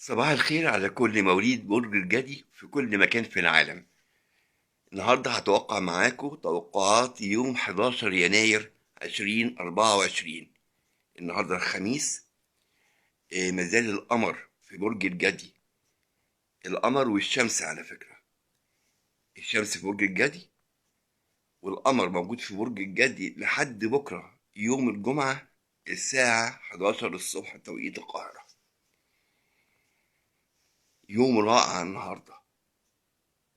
صباح الخير على كل مواليد برج الجدي في كل مكان في العالم. النهاردة هتوقع معاكم توقعات يوم 11 يناير 2024. النهاردة الخميس. مازال القمر في برج الجدي. القمر والشمس على فكرة. الشمس في برج الجدي والقمر موجود في برج الجدي لحد بكرة يوم الجمعة الساعة 11 الصبح توقيت القاهرة. يوم رائع النهارده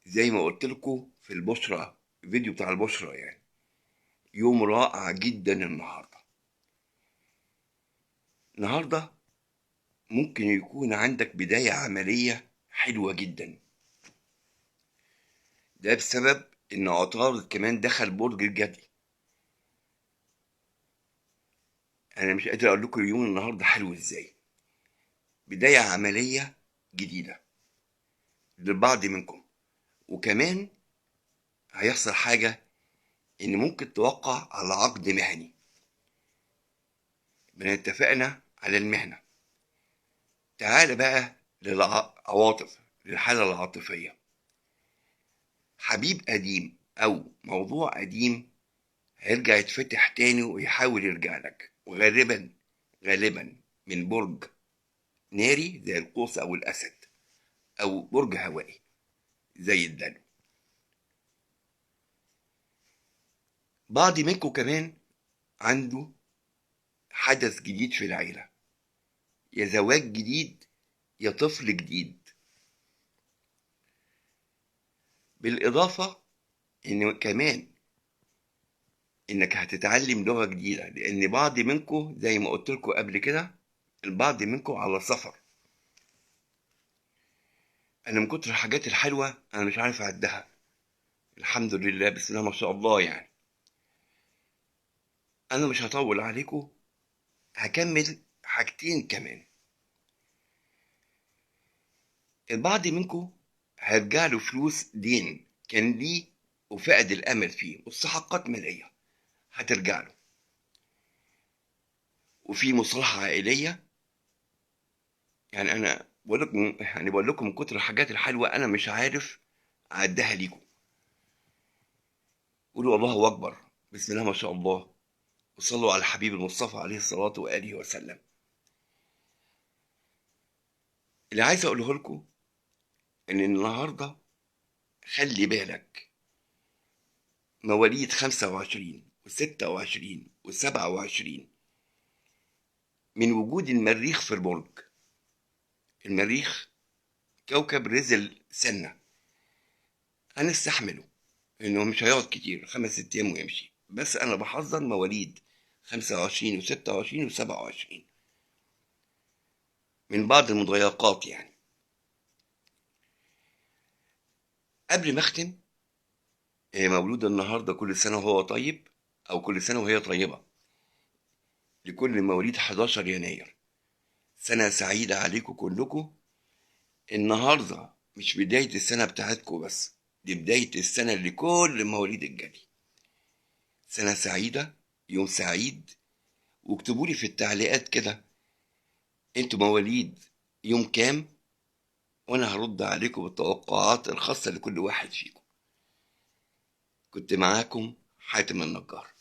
زي ما قلت لكم في البشرة، الفيديو بتاع البشرة يعني. يوم رائع جدا النهاردة ممكن يكون عندك بداية عملية حلوة جدا. ده بسبب ان عطارد كمان دخل برج الجدي. انا مش قادر اقول لكم اليوم النهاردة حلو ازاي. بداية عملية جديدة للبعض منكم، وكمان هيحصل حاجة ان ممكن توقع على عقد مهني. اتفقنا على المهنة. تعال بقى للعواطف، للحالة العاطفية. حبيب قديم أو موضوع قديم هيرجع يتفتح تاني ويحاول يرجع لك، وغالبا من برج ناري زي القوس أو الأسد، أو برج هوائي زي الدلو. بعض منكم كمان عنده حدث جديد في العيلة، يا زواج جديد يا طفل جديد. بالإضافة إن كمان إنك هتتعلم لغة جديدة، لأن بعض منكم زي ما قلت لكم قبل كده البعض منكم على سفر. أنا من كتر الحاجات الحلوة أنا مش عارف أعدها. الحمد لله، بسم الله ما شاء الله يعني. أنا مش هطول عليكم، هكمل حاجتين كمان. البعض منكم هيرجع له فلوس دين كان ليه وفقد الأمل فيه، مستحقات مالية هترجع له. وفي مصالحة عائلية. يعني أنا بقول لكم من كتر الحاجات الحلوة أنا مش عارف أعدها ليكم. قولوا الله أكبر، بسم الله ما شاء الله، وصلوا على الحبيب المصطفى عليه الصلاة وآله وسلم. اللي عايز أقوله لكم إن النهاردة خلي بالك مواليد 25 و26 و27 من وجود المريخ في البرج. المريخ كوكب رزل سنة، هنستحمله إنه مش هيقعد كتير، 5 6 أيام ويمشي. بس أنا بحذر مواليد 25 و26 و27 من بعض المضايقات يعني. قبل ما أختم، مولود النهاردة كل سنة وهو طيب، أو كل سنة وهي طيبة، لكل مواليد 11 يناير. سنة سعيدة عليكم كلكم. النهاردة مش بداية السنة بتاعتكم بس، دي بداية السنة لكل مواليد الجدي. سنة سعيدة، يوم سعيد. واكتبوا لي في التعليقات كده انتوا مواليد يوم كام، وانا هرد عليكم بالتوقعات الخاصة لكل واحد فيكم. كنت معاكم حاتم النجار.